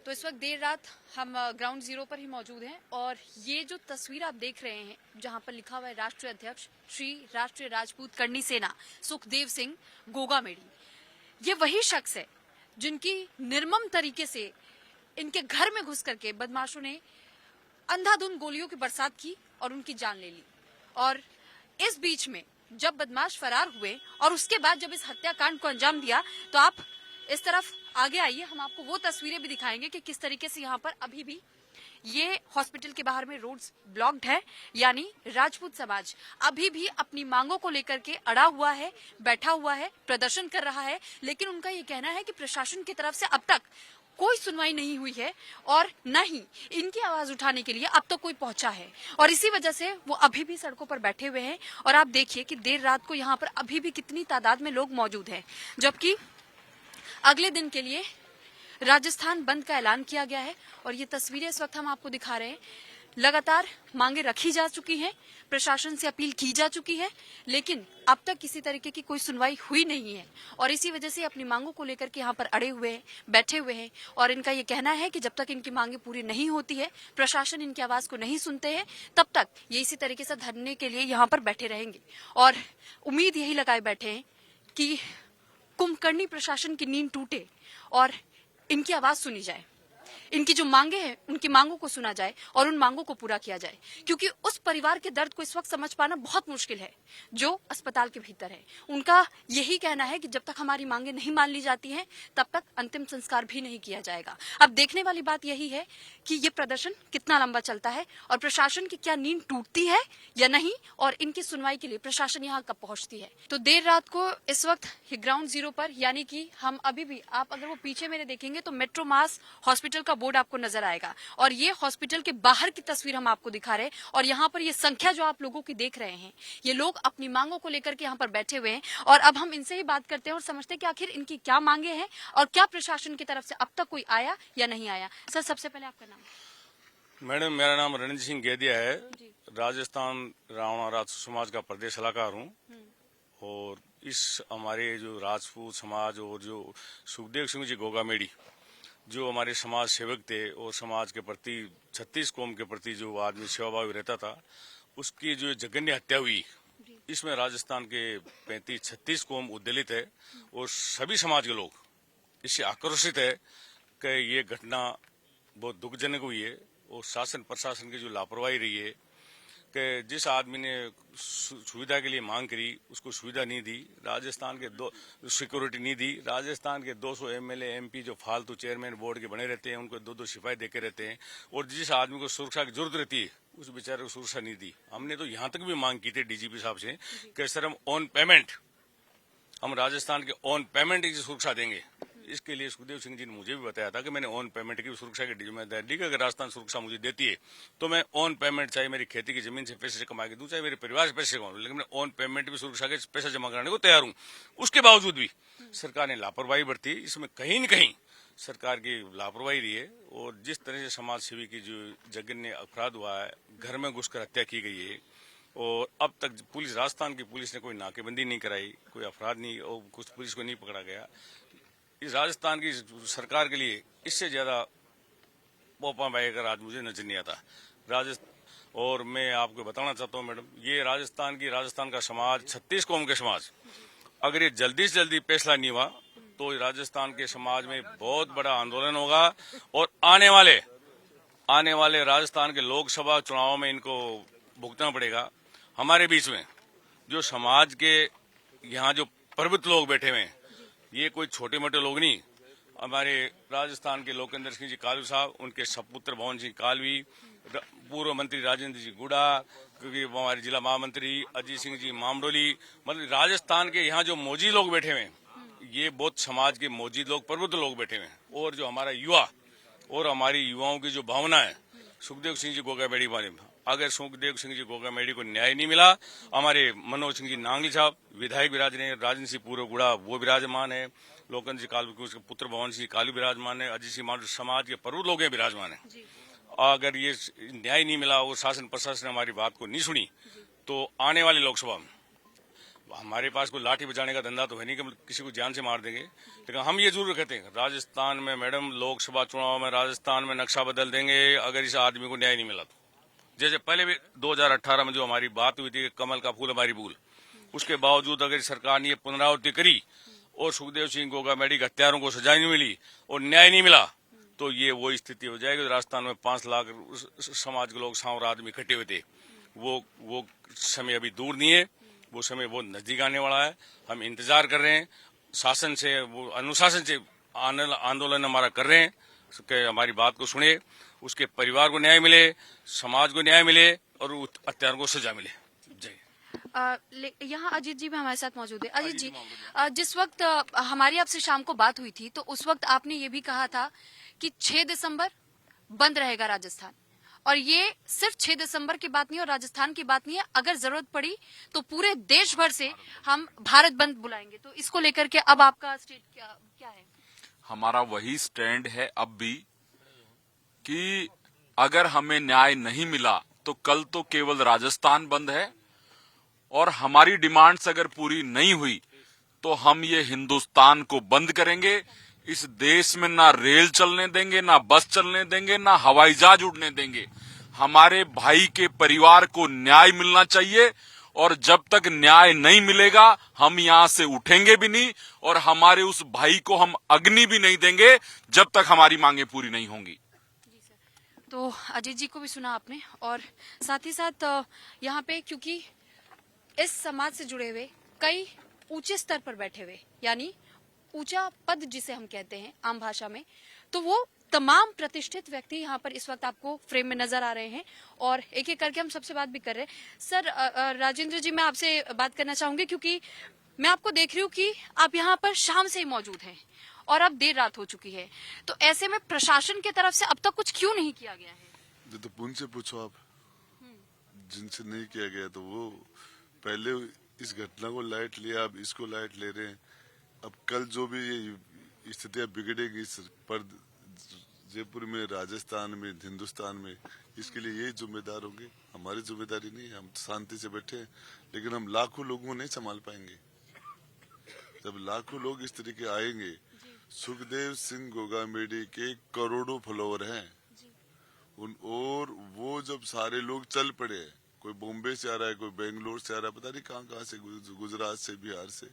तो इस वक्त देर रात हम ग्राउंड जीरो पर ही मौजूद हैं और ये जो तस्वीर आप देख रहे हैं जहां पर लिखा हुआ है राष्ट्रीय अध्यक्ष श्री राष्ट्रीय राजपूत करनी सेना सुखदेव सिंह गोगामेडी, ये वही शख्स है जिनकी निर्मम तरीके से इनके घर में घुस करके बदमाशों ने अंधाधुंध गोलियों की बरसात की और उनकी जान ले ली। और इस बीच में जब बदमाश फरार हुए और उसके बाद जब इस हत्याकांड को अंजाम दिया तो आप इस तरफ आगे आइए, हम आपको वो तस्वीरें भी दिखाएंगे कि किस तरीके से यहाँ पर अभी भी ये हॉस्पिटल के बाहर में रोड्स ब्लॉक्ड है, यानी राजपूत समाज अभी भी अपनी मांगों को लेकर के अड़ा हुआ है, बैठा हुआ है, प्रदर्शन कर रहा है। लेकिन उनका ये कहना है कि प्रशासन की तरफ से अब तक कोई सुनवाई नहीं हुई है और न ही इनकी आवाज उठाने के लिए अब तक कोई पहुंचा है और इसी वजह से वो अभी भी सड़कों पर बैठे हुए हैं। और आप देखिए कि देर रात को यहाँ पर अभी भी कितनी तादाद में लोग मौजूद हैं, जबकि अगले दिन के लिए राजस्थान बंद का ऐलान किया गया है। और ये तस्वीरें इस वक्त हम आपको दिखा रहे हैं। लगातार मांगे रखी जा चुकी हैं, प्रशासन से अपील की जा चुकी है, लेकिन अब तक किसी तरीके की कोई सुनवाई हुई नहीं है और इसी वजह से अपनी मांगों को लेकर के यहाँ पर अड़े हुए हैं, बैठे हुए हैं। और इनका ये कहना है कि जब तक इनकी मांगे पूरी नहीं होती है, प्रशासन इनकी आवाज को नहीं सुनते हैं, तब तक ये इसी तरीके से धरने के लिए यहाँ पर बैठे रहेंगे। और उम्मीद यही लगाए बैठे हैं कि कुंभकर्णी प्रशासन की नींद टूटे और इनकी आवाज सुनी जाए, इनकी जो मांगे हैं उनकी मांगों को सुना जाए और उन मांगों को पूरा किया जाए, क्योंकि उस परिवार के दर्द को इस वक्त समझ पाना बहुत मुश्किल है जो अस्पताल के भीतर है। उनका यही कहना है कि जब तक हमारी मांगे नहीं मान ली जाती हैं तब तक अंतिम संस्कार भी नहीं किया जाएगा। अब देखने वाली बात यही है कि ये प्रदर्शन कितना लंबा चलता है और प्रशासन की क्या नींद टूटती है या नहीं और इनकी सुनवाई के लिए प्रशासन यहाँ कब पहुंचती है। तो देर रात को इस वक्त ग्राउंड जीरो पर, यानी कि हम अभी भी, आप अगर वो पीछे मेरे देखेंगे तो मेट्रो मास हॉस्पिटल का बोर्ड आपको नजर आएगा और ये हॉस्पिटल के बाहर की तस्वीर हम आपको दिखा रहे हैं। और यहाँ पर ये संख्या जो आप लोगों की देख रहे हैं, ये लोग अपनी मांगों को लेकर के यहाँ पर बैठे हुए हैं। और अब हम इनसे ही बात करते हैं और समझते हैं कि आखिर इनकी क्या मांगे हैं और क्या प्रशासन की तरफ से अब तक कोई आया या नहीं आया। सर, सबसे पहले आपका नाम। मैडम, मेरा नाम रणजीत सिंह गेदिया है, राजस्थान रावणा राजपूत समाज का प्रदेश सलाहकार हूँ। और इस हमारे जो राजपूत समाज और जो सुखदेव सिंह जी गोगामेडी जो हमारे समाज सेवक थे और समाज के प्रति 36 कौम के प्रति जो आदमी सेवाभावी रहता था, उसकी जो जघन्य हत्या हुई, इसमें राजस्थान के 35-36 कौम उद्दलित है और सभी समाज के लोग इससे आक्रोशित है कि ये घटना बहुत दुखजनक हुई है। और शासन प्रशासन की जो लापरवाही रही है कि जिस आदमी ने सुविधा के लिए मांग करी उसको सुविधा नहीं दी, राजस्थान के सिक्योरिटी नहीं दी, राजस्थान के 200 एमएलए एमपी जो फालतू चेयरमैन बोर्ड के बने रहते हैं उनको 2-2 सिपाही देके रहते हैं और जिस आदमी को सुरक्षा की जरूरत रहती है उस बेचारे को सुरक्षा नहीं दी। हमने तो यहाँ तक भी मांग की थी डीजीपी साहब से कि सर, हम ऑन पेमेंट, हम राजस्थान के ऑन पेमेंट की सुरक्षा देंगे। इसके लिए सुखदेव सिंह जी ने मुझे भी बताया था कि मैंने ऑन पेमेंट की सुरक्षा की जिम्मेदारी ली कि अगर राजस्थान सुरक्षा मुझे देती है तो मैं ऑन पेमेंट, चाहे मेरी खेती की जमीन से पैसे कमा के दूं, चाहे मेरे परिवार से पैसे कमाऊं, लेकिन मैं ऑन पेमेंट भी सुरक्षा के पैसा जमा कराने को तैयार हूं। उसके बावजूद भी सरकार ने लापरवाही बरती। इसमें कहीं न कहीं सरकार की लापरवाही रही है। और जिस तरह से समाज सेवी की जो जघन्य अपराध हुआ है, घर में घुसकर हत्या की गई है और अब तक पुलिस, राजस्थान की पुलिस ने कोई नाकेबंदी नहीं कराई, कोई अपराध नहीं और कुछ पुलिस को नहीं पकड़ा गया। इस राजस्थान की सरकार के लिए इससे ज्यादा पोपा भाई का राज मुझे नजर नहीं आता राजस्थान। और मैं आपको बताना चाहता हूँ मैडम, ये राजस्थान का समाज, 36 कौम के समाज, अगर ये जल्दी से जल्दी फैसला नहीं हुआ तो राजस्थान के समाज में बहुत बड़ा आंदोलन होगा और आने वाले राजस्थान के लोकसभा चुनाव में इनको भुगतना पड़ेगा। हमारे बीच में जो समाज के यहाँ जो प्रबुद्ध लोग बैठे हुए हैं, ये कोई छोटे मोटे लोग नहीं। हमारे राजस्थान के लोकेंद्र सिंह जी कालवी साहब, उनके सपुत्र भवन सिंह कालवी, पूर्व मंत्री राजेंद्र जी गुड़ा, क्योंकि हमारे जिला महामंत्री अजीत सिंह जी मामडोली, मतलब राजस्थान के यहाँ जो मौजी लोग बैठे हुए हैं, ये बहुत समाज के मौजी लोग, प्रबुद्ध लोग बैठे हुए हैं। और जो हमारा युवा और हमारी युवाओं की जो भावना है, सुखदेव सिंह जी गोगामेडी बारे में, अगर सुखदेव सिंह जी गोगामेडी को न्याय नहीं मिला, हमारे मनोज सिंह जी नांगली साहब विधायक विराजमान है, राजेंद्र सिंह पूर्व गुड़ा वो विराजमान है, लोकेंद्र जी कालू के पुत्र भवन सिंह कालू विराजमान है, अजीत सिंह मांडू, समाज के प्रबुद्ध लोग विराजमान है। अगर ये न्याय नहीं मिला और शासन प्रशासन ने हमारी बात को नहीं सुनी तो आने वाली लोकसभा में हमारे पास कोई लाठी बचाने का धंधा तो है नहीं कि हम किसी को जान से मार देंगे, लेकिन हम ये जरूर कहते हैं राजस्थान में मैडम लोकसभा चुनाव में राजस्थान में नक्शा बदल देंगे अगर इस आदमी को न्याय नहीं मिला तो। जैसे पहले भी 2018 में जो हमारी बात हुई थी कि कमल का फूल हमारी भूल, उसके बावजूद अगर सरकार ने ये पुनरावृत्ति करी और सुखदेव सिंह गोगामेडी के हत्यारों को सजा नहीं मिली और न्याय नहीं मिला तो ये वो स्थिति हो जाएगी। राजस्थान में 5 लाख समाज के लोग सांवर आदमी इकट्ठे हुए थे, वो समय अभी दूर नहीं है, वो समय बहुत नजदीक आने वाला है। हम इंतजार कर रहे हैं, शासन से वो अनुशासन से आंदोलन हमारा कर रहे हैं कि हमारी बात को सुने, उसके परिवार को न्याय मिले, समाज को न्याय मिले और हत्यारों को सजा मिले। जय। यहाँ अजीत जी भी हमारे साथ मौजूद है। अजीत जी, जिस वक्त हमारी आपसे शाम को बात हुई थी तो उस वक्त आपने ये भी कहा था कि 6 दिसंबर बंद रहेगा राजस्थान, और ये सिर्फ 6 दिसंबर की बात नहीं और राजस्थान की बात नहीं है, अगर जरूरत पड़ी तो पूरे देश भर से हम भारत बंद बुलाएंगे। तो इसको लेकर के अब आपका स्टेट क्या है? हमारा वही स्टैंड है अब भी कि अगर हमें न्याय नहीं मिला तो कल तो केवल राजस्थान बंद है, और हमारी डिमांड्स अगर पूरी नहीं हुई तो हम ये हिंदुस्तान को बंद करेंगे। इस देश में ना रेल चलने देंगे, ना बस चलने देंगे, ना हवाई जहाज उड़ने देंगे। हमारे भाई के परिवार को न्याय मिलना चाहिए, और जब तक न्याय नहीं मिलेगा हम यहाँ से उठेंगे भी नहीं, और हमारे उस भाई को हम अग्नि भी नहीं देंगे जब तक हमारी मांगे पूरी नहीं होंगी। तो अजीत जी को भी सुना आपने, और साथ ही साथ यहाँ पे क्योंकि इस समाज से जुड़े हुए कई ऊंचे स्तर पर बैठे हुए, यानी ऊंचा पद जिसे हम कहते हैं आम भाषा में, तो वो तमाम प्रतिष्ठित व्यक्ति यहाँ पर इस वक्त आपको फ्रेम में नजर आ रहे हैं, और एक एक करके हम सबसे बात भी कर रहे हैं। सर राजेंद्र जी, मैं आपसे बात करना चाहूंगी क्योंकि मैं आपको देख रही हूँ कि आप यहाँ पर शाम से ही मौजूद हैं और अब देर रात हो चुकी है, तो ऐसे में प्रशासन की तरफ से अब तक कुछ क्यों नहीं किया गया है? तो उनसे पूछो आप, जिनसे नहीं किया गया तो वो पहले इस घटना को लाइट लिया, अब इसको लाइट ले रहे हैं। अब कल जो भी ये स्थितियां बिगड़ेगी पर जयपुर में, राजस्थान में, हिंदुस्तान में, इसके लिए यही जिम्मेदार होंगे। हमारी जिम्मेदारी नहीं, हम शांति से बैठे हैं, लेकिन हम लाखों लोगों को नहीं संभाल पाएंगे। जब लाखों लोग इस तरीके आएंगे, सुखदेव सिंह गोगामेडी के करोड़ों फॉलोवर हैं और वो जब सारे लोग चल पड़े, कोई बॉम्बे से आ रहा है, कोई बेंगलोर से आ रहा है, पता नहीं कहाँ से, गुजरात से, बिहार से,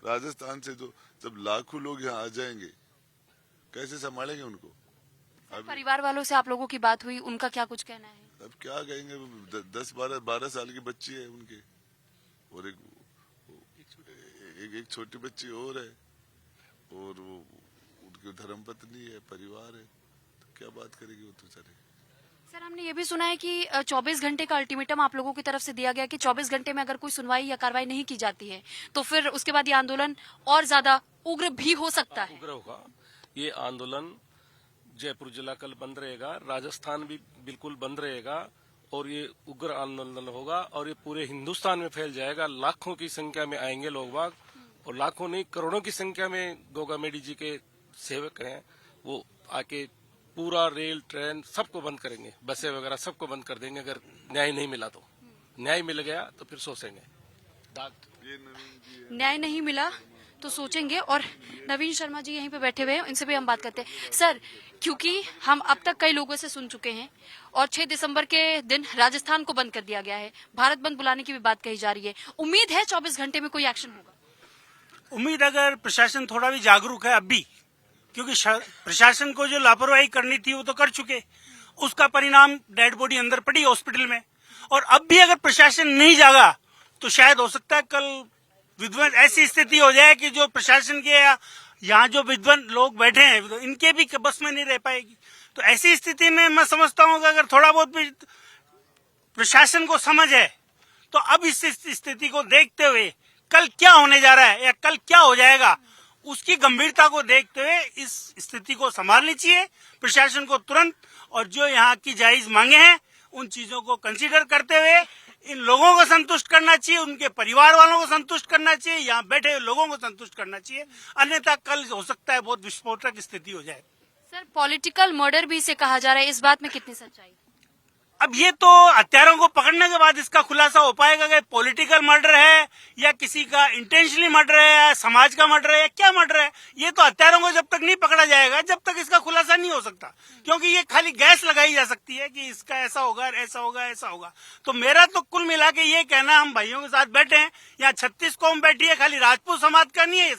राजस्थान से, तो जब लाखों लोग यहाँ आ जाएंगे कैसे संभालेंगे उनको? परिवार वालों से आप लोगों की बात हुई, उनका क्या कुछ कहना है? अब क्या कहेंगे, 10-12 साल की बच्ची है उनके, और एक छोटी बच्ची और है, और वो उनकी धर्मपत्नी है, परिवार है, तो क्या बात करेगी वो? तो चले। सर, हमने ये भी सुना है कि 24 घंटे का अल्टीमेटम आप लोगों की तरफ से दिया गया कि 24 घंटे में अगर कोई सुनवाई या कार्रवाई नहीं की जाती है तो फिर उसके बाद ये आंदोलन और ज्यादा उग्र भी हो सकता है। उग्र होगा ये आंदोलन। जयपुर जिला कल बंद रहेगा, राजस्थान भी बिल्कुल बंद रहेगा, और ये उग्र आंदोलन होगा और ये पूरे हिंदुस्तान में फैल जाएगा। लाखों की संख्या में आएंगे लोग बाग, और लाखों नहीं करोड़ों की संख्या में गोगामेडी जी के सेवक हैं, वो आके पूरा रेल ट्रेन सबको बंद करेंगे, बसें वगैरह सबको बंद कर देंगे अगर न्याय नहीं मिला तो। न्याय मिल गया तो फिर सोचेंगे। न्याय नहीं मिला तो सोचेंगे। और नवीन शर्मा जी यहीं पे बैठे हुए हैं, इनसे भी हम बात करते हैं। सर, क्योंकि हम अब तक कई लोगों से सुन चुके हैं और 6 दिसंबर के दिन राजस्थान को बंद कर दिया गया है, भारत बंद बुलाने की भी बात कही जा रही है, उम्मीद है 24 घंटे में कोई एक्शन होगा? उम्मीद अगर प्रशासन थोड़ा भी जागरूक है अब भी, क्योंकि प्रशासन को जो लापरवाही करनी थी वो तो कर चुके, उसका परिणाम डेड बॉडी अंदर पड़ी हॉस्पिटल में। और अब भी अगर प्रशासन नहीं जागा तो शायद हो सकता है कल विद्वान ऐसी स्थिति हो जाए कि जो प्रशासन के यहाँ जो विद्वान लोग बैठे हैं इनके भी बस में नहीं रह पाएगी। तो ऐसी स्थिति में मैं समझता हूँ कि अगर थोड़ा बहुत भी प्रशासन को समझ है तो अब इस स्थिति को देखते हुए कल क्या होने जा रहा है या कल क्या हो जाएगा, उसकी गंभीरता को देखते हुए इस स्थिति को संभालनी चाहिए प्रशासन को तुरंत, और जो यहाँ की जायज मांगे हैं उन चीजों को कंसीडर करते हुए इन लोगों को संतुष्ट करना चाहिए, उनके परिवार वालों को संतुष्ट करना चाहिए, यहाँ बैठे हुए लोगों को संतुष्ट करना चाहिए, अन्यथा कल हो सकता है बहुत विस्फोटक स्थिति हो जाए। सर, पॉलिटिकल मर्डर भी इसे कहा जा रहा है, इस बात में कितनी सच्चाई? अब ये तो हत्यारों को पकड़ने के बाद इसका खुलासा हो पाएगा कि पॉलिटिकल मर्डर है या किसी का इंटेंशनली मर्डर है या समाज का मर्डर है या क्या मर्डर है। ये तो हत्यारों को जब तक नहीं पकड़ा जाएगा जब तक इसका खुलासा नहीं हो सकता, क्योंकि ये खाली गैस लगाई जा सकती है कि इसका ऐसा होगा ऐसा होगा ऐसा होगा। तो मेरा तो कुल मिला के ये कहना, हम भाइयों के साथ बैठे हैं, यहाँ 36 कौम बैठी है, खाली राजपूत समाज का नहीं है ये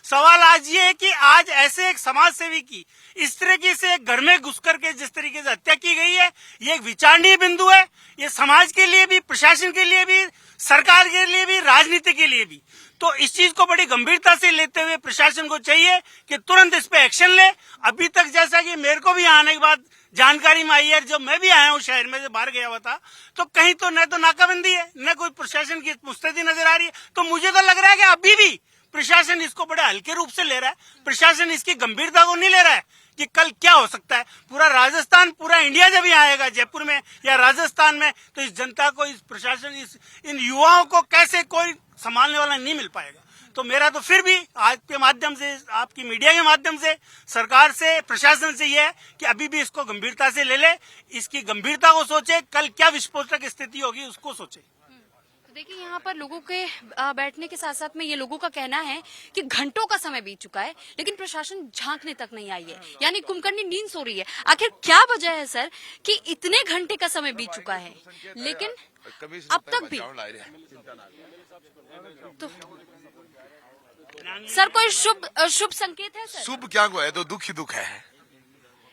सवाल आज ये है कि आज ऐसे एक समाज सेवी की इस तरीके से घर में घुस करके जिस तरीके से हत्या की गई है, ये एक विचारणीय बिंदु है। ये समाज के लिए भी, प्रशासन के लिए भी, सरकार के लिए भी, राजनीति के लिए भी। तो इस चीज को बड़ी गंभीरता से लेते हुए प्रशासन को चाहिए कि तुरंत इस पे एक्शन ले। अभी तक जैसा कि मेरे को भी आने के बाद जानकारी में आई है, जब मैं भी आया हूँ शहर में से बाहर गया हुआ था, तो कहीं तो न तो नाकाबंदी है न कोई प्रशासन की मुस्तैदी नजर आ रही है। तो मुझे तो लग रहा है कि अभी भी प्रशासन इसको बड़े हल्के रूप से ले रहा है, प्रशासन इसकी गंभीरता को नहीं ले रहा है कि कल क्या हो सकता है। पूरा राजस्थान, पूरा इंडिया जब यहाँ आएगा जयपुर में या राजस्थान में, तो इस जनता को, इस प्रशासन, इन युवाओं को कैसे कोई संभालने वाला नहीं मिल पाएगा। तो मेरा तो फिर भी आज के माध्यम से, आपकी मीडिया के माध्यम से, सरकार से, प्रशासन से यह है कि अभी भी इसको गंभीरता से ले ले, इसकी गंभीरता को सोचे, कल क्या विस्फोटक स्थिति होगी उसको सोचे। तो देखिए, यहाँ पर लोगों के बैठने के साथ साथ में ये लोगों का कहना है कि घंटों का समय बीत चुका है लेकिन प्रशासन झांकने तक नहीं आई है, यानी कुंभकर्णी नींद सो रही है। आखिर क्या वजह है सर कि इतने घंटे का समय बीत चुका है लेकिन अब तक भी तो सर कोई शुभ संकेत है सर? शुभ क्या को है, तो दुख ही दुख है।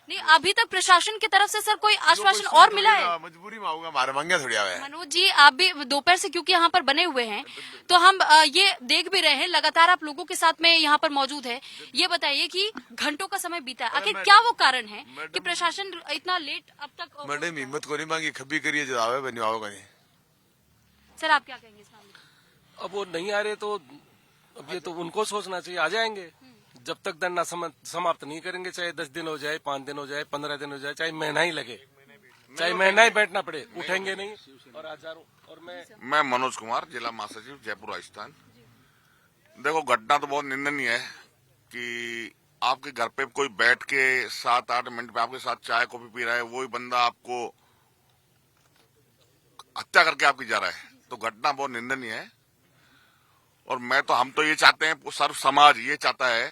नहीं, अभी तक प्रशासन की तरफ से सर कोई आश्वासन और मिला है? मजबूरी में होगा, मारे मंगे थोड़ी आवे। मनोज जी, आप भी दोपहर से क्योंकि यहाँ पर बने हुए हैं तो हम ये देख भी रहे हैं, लगातार आप लोगों के साथ में यहाँ पर मौजूद है। ये बताइए कि घंटों का समय बीता है, आखिर क्या वो कारण है कि प्रशासन इतना लेट अब तक? मैडम हिम्मत को नहीं मांगी, खबी करिए जो आवे बनी आओगा नहीं। सर आप क्या कहेंगे इस मामले में? अब वो नहीं आ रहे तो अब ये तो उनको सोचना चाहिए, आ जाएंगे। जब तक धरना समाप्त नहीं करेंगे, चाहे 10 दिन हो जाए, 5 दिन हो जाए, 15 दिन हो जाए, चाहे महीना ही लगे, चाहे महीना ही बैठना पड़े, उठेंगे नहीं। और हजारों, और मैं मनोज कुमार, जिला महासचिव, जयपुर राजस्थान। देखो, घटना तो बहुत निंदनीय है कि आपके घर पे कोई बैठ के 7-8 मिनट पे आपके साथ चाय कॉफी पी रहा है, वही बंदा आपको हत्या करके आपकी जा रहा है, तो घटना बहुत निंदनीय है। और हम तो ये चाहते हैं, सर्व समाज ये चाहता है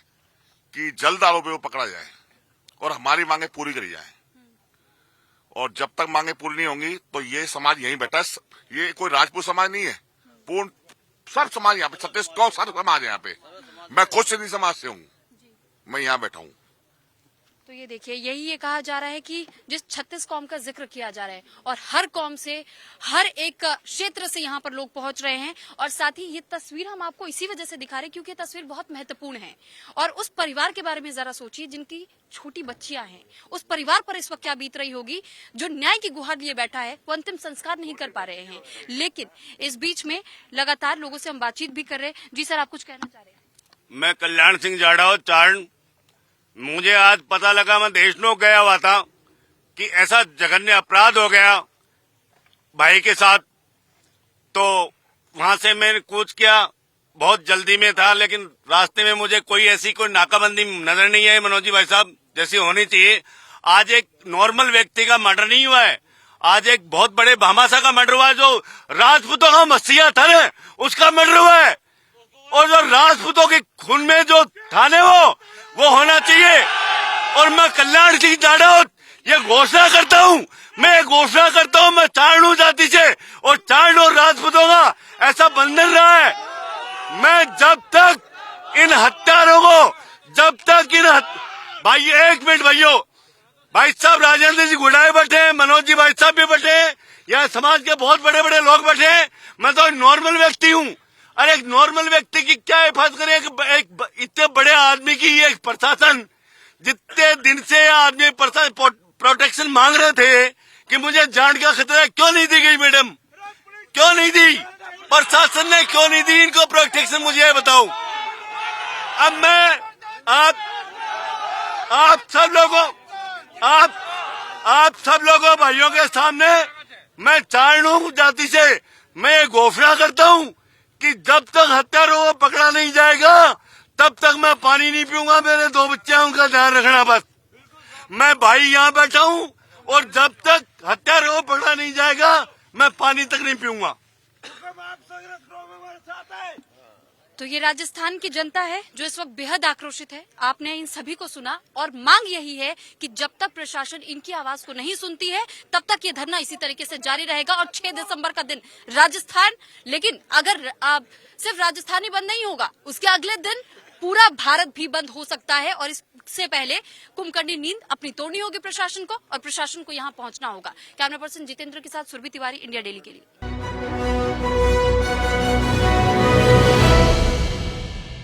कि जल्द आरोपी को पकड़ा जाए और हमारी मांगे पूरी करी जाए। और जब तक मांगे पूरी नहीं होंगी तो ये समाज यहीं बैठा है। ये कोई राजपूत समाज नहीं है, पूर्ण सब समाज यहाँ पे, 36 कौम सब समाज है यहाँ पे। मैं खुद सिंधी समाज से हूँ, मैं यहाँ बैठा हूँ। तो ये देखिए, यही ये कहा जा रहा है कि जिस 36 कौम का जिक्र किया जा रहा है और हर कौम से, हर एक क्षेत्र से यहाँ पर लोग पहुंच रहे हैं। और साथ ही ये तस्वीर हम आपको इसी वजह से दिखा रहे हैं क्योंकि ये तस्वीर बहुत महत्वपूर्ण है। और उस परिवार के बारे में जरा सोचिए जिनकी छोटी बच्चियां हैं, उस परिवार पर इस वक्त क्या बीत रही होगी जो न्याय की गुहार लिए बैठा है, वो अंतिम संस्कार नहीं कर पा रहे हैं। लेकिन इस बीच में लगातार लोगों से हम बातचीत भी कर रहे हैं। जी सर, आप कुछ कहना चाह रहे हैं? मैं कल्याण सिंह जाड़ाव, चारण। मुझे आज पता लगा, मैं देशनोक गया हुआ था कि ऐसा जघन्य अपराध हो गया भाई के साथ। तो वहां से मैंने कूच किया, बहुत जल्दी में था, लेकिन रास्ते में मुझे कोई नाकाबंदी नजर नहीं आई मनोज जी भाई साहब, जैसी होनी चाहिए। आज एक नॉर्मल व्यक्ति का मर्डर नहीं हुआ है, आज एक बहुत बड़े भामाशाह का मर्डर हुआ है। जो राजपूतों का मसीहा था ना, उसका मर्डर हुआ है। और जो राजपूतों के खून में जो था ना, वो होना चाहिए। और मैं कल्याण सिंह जाड़ाव ये घोषणा करता हूँ, मैं चारणू जाति से, और चारण और राजपूतों का ऐसा बंधन रहा है। मैं जब तक इन हत्यारों को, भाई एक मिनट भाइयों, भाई साहब राजेंद्र जी गुड़ाए बैठे हैं, मनोज जी भाई साहब भी बैठे हैं, यहाँ समाज के बहुत बड़े बड़े लोग बैठे हैं। मैं तो नॉर्मल व्यक्ति हूँ। अरे एक नॉर्मल व्यक्ति की क्या हिफाजत करे, एक इतने बड़े आदमी की ये प्रशासन, जितने दिन से आदमी प्रोटेक्शन मांग रहे थे कि मुझे जान का खतरा है, क्यों नहीं दी गई मैडम? क्यों नहीं दी? प्रशासन ने क्यों नहीं दी इनको प्रोटेक्शन, मुझे ये बताओ। अब मैं आप सब लोगों भाइयों के सामने मैं चारणू जाति से मैं ये घोषणा करता हूँ कि जब तक हत्यारों को पकड़ा नहीं जाएगा तब तक मैं पानी नहीं पीऊंगा। मेरे 2 बच्चे हैं, उनका ध्यान रखना बस। मैं भाई यहाँ बैठा हूँ और जब तक हत्यारों को पकड़ा नहीं जाएगा मैं पानी तक नहीं पीऊंगा। तो ये राजस्थान की जनता है जो इस वक्त बेहद आक्रोशित है। आपने इन सभी को सुना और मांग यही है कि जब तक प्रशासन इनकी आवाज को नहीं सुनती है तब तक ये धरना इसी तरीके से जारी रहेगा। और 6 दिसंबर का दिन राजस्थान, लेकिन अगर सिर्फ राजस्थान ही बंद नहीं होगा, उसके अगले दिन पूरा भारत भी बंद हो सकता है। और इससे पहले कुंभकर्णी नींद अपनी तोड़नी होगी प्रशासन को, और प्रशासन को यहाँ पहुंचना होगा। कैमरा पर्सन जितेंद्र के साथ सुरभि तिवारी, इंडिया डेली के लिए।